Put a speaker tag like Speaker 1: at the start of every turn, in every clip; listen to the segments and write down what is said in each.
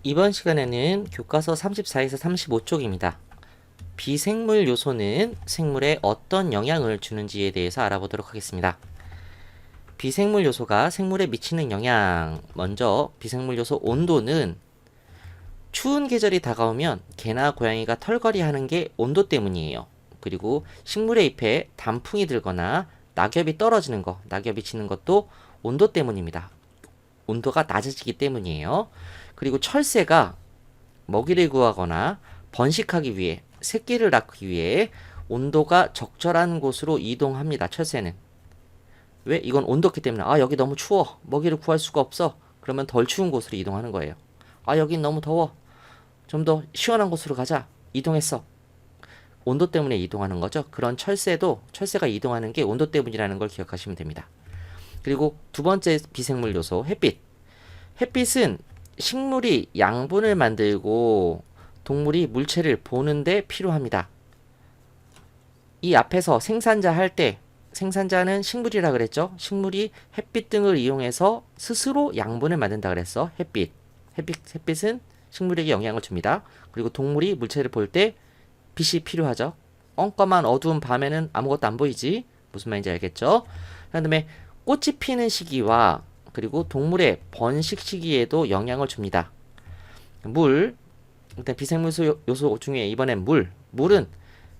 Speaker 1: 이번 시간에는 교과서 34에서 35쪽입니다. 비생물 요소는 생물에 어떤 영향을 주는지에 대해서 알아보도록 하겠습니다. 비생물 요소가 생물에 미치는 영향. 먼저 비생물 요소 온도는 추운 계절이 다가오면 개나 고양이가 털걸이 하는 게 온도 때문이에요. 그리고 식물의 잎에 단풍이 들거나 낙엽이 떨어지는 거, 낙엽이 지는 것도 온도 때문입니다. 온도가 낮아지기 때문이에요. 그리고 철새가 먹이를 구하거나 번식하기 위해, 새끼를 낳기 위해 온도가 적절한 곳으로 이동합니다. 철새는. 왜? 이건 온도기 때문에. 아, 여기 너무 추워. 먹이를 구할 수가 없어. 그러면 덜 추운 곳으로 이동하는 거예요. 아, 여긴 너무 더워. 좀 더 시원한 곳으로 가자. 이동했어. 온도 때문에 이동하는 거죠. 그런 철새가 이동하는 게 온도 때문이라는 걸 기억하시면 됩니다. 그리고 두 번째 비생물 요소, 햇빛. 햇빛은 식물이 양분을 만들고 동물이 물체를 보는데 필요합니다. 이 앞에서 생산자 할 때, 생산자는 식물이라 그랬죠. 식물이 햇빛 등을 이용해서 스스로 양분을 만든다 그랬어. 햇빛은 식물에게 영향을 줍니다. 그리고 동물이 물체를 볼 때 빛이 필요하죠. 엉검한 어두운 밤에는 아무것도 안 보이지. 무슨 말인지 알겠죠? 그다음에 꽃이 피는 시기와 그리고 동물의 번식 시기에도 영향을 줍니다. 물, 일단 비생물 요소 중에 이번엔 물은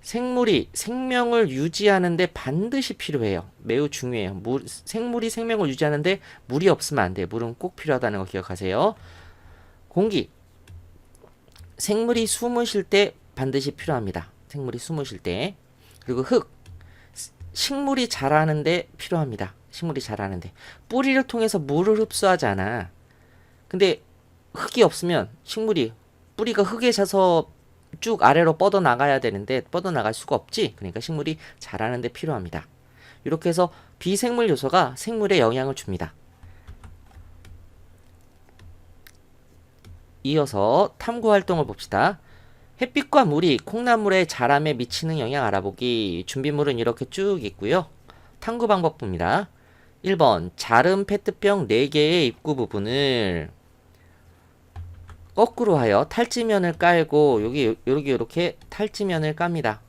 Speaker 1: 생물이 생명을 유지하는데 반드시 필요해요. 매우 중요해요. 생물이 생명을 유지하는데 물이 없으면 안 돼요. 물은 꼭 필요하다는 거 기억하세요. 공기, 생물이 숨을 쉴 때 반드시 필요합니다. 생물이 숨을 쉴 때. 그리고 흙, 식물이 자라는데 필요합니다. 식물이 자라는데. 뿌리를 통해서 물을 흡수하잖아. 근데 흙이 없으면 뿌리가 흙에 차서 쭉 아래로 뻗어나가야 되는데 뻗어나갈 수가 없지. 그러니까 식물이 자라는데 필요합니다. 이렇게 해서 비생물 요소가 생물에 영향을 줍니다. 이어서 탐구 활동을 봅시다. 햇빛과 물이 콩나물의 자람에 미치는 영향 알아보기. 준비물은 이렇게 쭉 있고요. 탐구 방법 봅니다. 1번 자름 페트병 4개의 입구 부분을 거꾸로 하여 탈지면을 깔고 여기 이렇게 탈지면을 깝니다.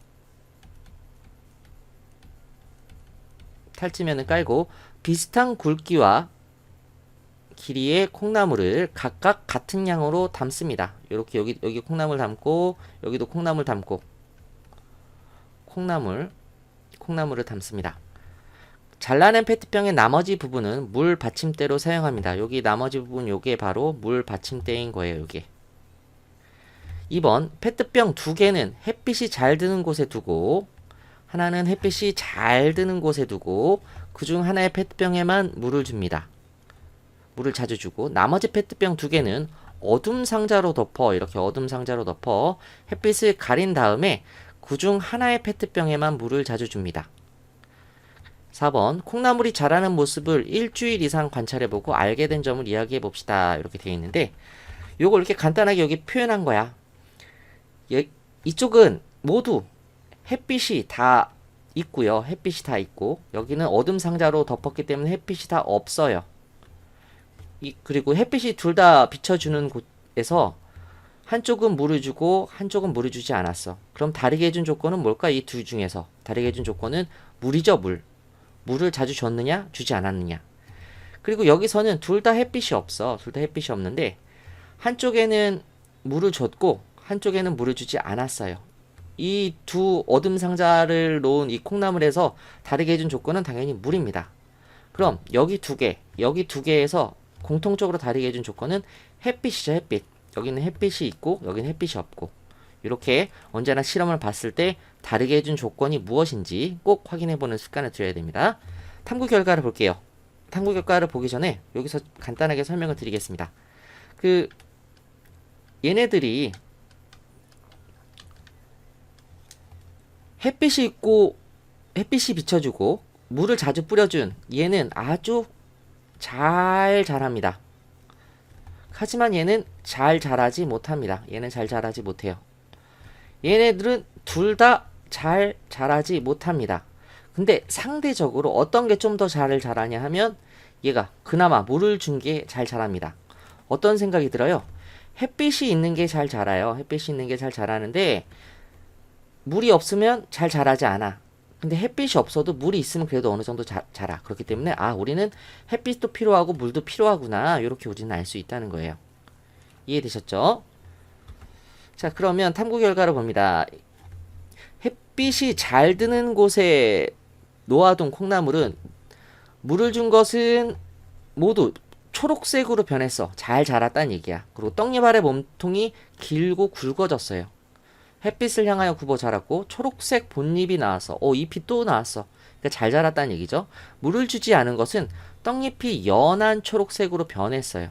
Speaker 1: 탈지면을 깔고 비슷한 굵기와 길이의 콩나물을 각각 같은 양으로 담습니다. 이렇게 여기 콩나물 담고 여기도 콩나물 담고 콩나물을 담습니다. 잘라낸 페트병의 나머지 부분은 물 받침대로 사용합니다. 여기 나머지 부분 요게 바로 물 받침대인 거예요. 요게. 2번 페트병 2개는 햇빛이 잘 드는 곳에 두고 하나는 햇빛이 잘 드는 곳에 두고 그중 하나의 페트병에만 물을 줍니다. 물을 자주 주고 나머지 페트병 2개는 어둠 상자로 덮어 이렇게 어둠 상자로 덮어 햇빛을 가린 다음에 그중 하나의 페트병에만 물을 자주 줍니다. 4번 콩나물이 자라는 모습을 일주일 이상 관찰해보고 알게 된 점을 이야기해 봅시다. 이렇게 되어 있는데 요걸 이렇게 간단하게 여기 표현한 거야. 이쪽은 모두 햇빛이 다 있고요. 햇빛이 다 있고 여기는 어둠 상자로 덮었기 때문에 햇빛이 다 없어요. 그리고 햇빛이 둘 다 비춰주는 곳에서 한쪽은 물을 주고 한쪽은 물을 주지 않았어. 그럼 다르게 해준 조건은 뭘까? 이 둘 중에서 다르게 해준 조건은 물이죠. 물을 자주 줬느냐 주지 않았느냐. 그리고 여기서는 둘 다 햇빛이 없어. 둘 다 햇빛이 없는데 한쪽에는 물을 줬고 한쪽에는 물을 주지 않았어요. 이 두 어둠 상자를 놓은 이 콩나물에서 다르게 해준 조건은 당연히 물입니다. 그럼 여기 두 개에서 공통적으로 다르게 해준 조건은 햇빛이죠. 햇빛. 여기는 햇빛이 있고 여기는 햇빛이 없고 이렇게 언제나 실험을 봤을 때 다르게 해준 조건이 무엇인지 꼭 확인해보는 습관을 들여야 됩니다. 탐구 결과를 볼게요. 탐구 결과를 보기 전에 여기서 간단하게 설명을 드리겠습니다. 얘네들이 햇빛이 있고 햇빛이 비춰주고 물을 자주 뿌려준 얘는 아주 잘 자랍니다. 하지만 얘는 잘 자라지 못합니다. 얘는 잘 자라지 못해요. 얘네들은 둘 다 잘 자라지 못합니다. 근데 상대적으로 어떤 게 좀 더 잘 자라냐 하면 얘가 그나마 물을 준 게 잘 자랍니다. 어떤 생각이 들어요? 햇빛이 있는 게 잘 자라요. 햇빛이 있는 게 잘 자라는데 물이 없으면 잘 자라지 않아. 근데 햇빛이 없어도 물이 있으면 그래도 어느 정도 자라. 그렇기 때문에 우리는 햇빛도 필요하고 물도 필요하구나. 이렇게 우리는 알 수 있다는 거예요. 이해되셨죠? 자, 그러면 탐구 결과를 봅니다. 햇빛이 잘 드는 곳에 놓아둔 콩나물은 물을 준 것은 모두 초록색으로 변했어. 잘 자랐다는 얘기야. 그리고 떡잎 아래 몸통이 길고 굵어졌어요. 햇빛을 향하여 굽어 자랐고 초록색 본잎이 나왔어. 잎이 또 나왔어. 그러니까 잘 자랐다는 얘기죠. 물을 주지 않은 것은 떡잎이 연한 초록색으로 변했어요.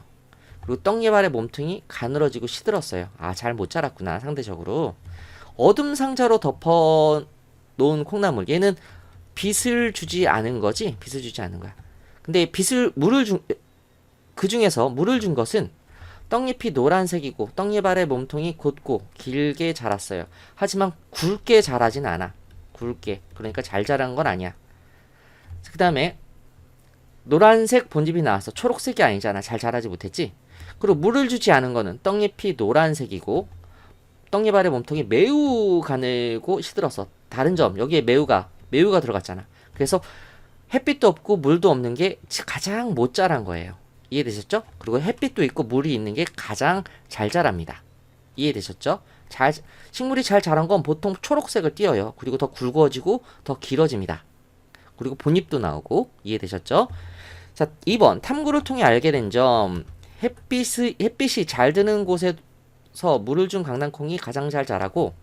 Speaker 1: 그리고 떡잎 아래 몸통이 가늘어지고 시들었어요. 잘 못 자랐구나, 상대적으로. 어둠 상자로 덮어 놓은 콩나물. 얘는 빛을 주지 않은 거지? 빛을 주지 않은 거야. 근데 그 중에서 물을 준 것은 떡잎이 노란색이고 떡잎 아래 몸통이 곧고 길게 자랐어요. 하지만 굵게 자라진 않아. 굵게. 그러니까 잘 자란 건 아니야. 그 다음에 노란색 본잎이 나왔어. 초록색이 아니잖아. 잘 자라지 못했지? 그리고 물을 주지 않은 거는 떡잎이 노란색이고 떡잎 아래 몸통이 매우 가늘고 시들었어. 다른 점, 여기에 매우가 들어갔잖아. 그래서 햇빛도 없고 물도 없는 게 가장 못 자란 거예요. 이해되셨죠? 그리고 햇빛도 있고 물이 있는 게 가장 잘 자랍니다. 이해되셨죠? 식물이 잘 자란 건 보통 초록색을 띄어요. 그리고 더 굵어지고 더 길어집니다. 그리고 본잎도 나오고. 이해되셨죠? 자, 2번 탐구를 통해 알게 된 점. 햇빛이 잘 드는 곳에서 물을 준 강낭콩이 가장 잘 자라고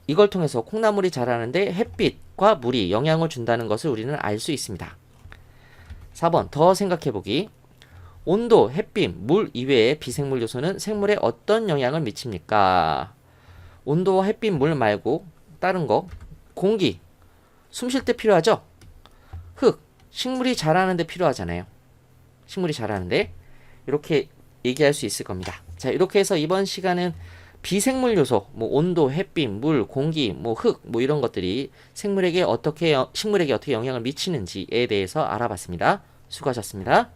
Speaker 1: 이걸 통해서 콩나물이 자라는데 햇빛과 물이 영향을 준다는 것을 우리는 알 수 있습니다. 4번 더 생각해보기. 온도, 햇빛, 물 이외의 비생물 요소는 생물에 어떤 영향을 미칩니까? 온도와 햇빛, 물 말고 다른 거. 공기, 숨 쉴 때 필요하죠? 흙, 식물이 자라는데 필요하잖아요. 식물이 자라는데. 이렇게 얘기할 수 있을 겁니다. 자, 이렇게 해서 이번 시간은 비생물 요소, 온도, 햇빛, 물, 공기, 흙, 이런 것들이 식물에게 어떻게 영향을 미치는지에 대해서 알아봤습니다. 수고하셨습니다.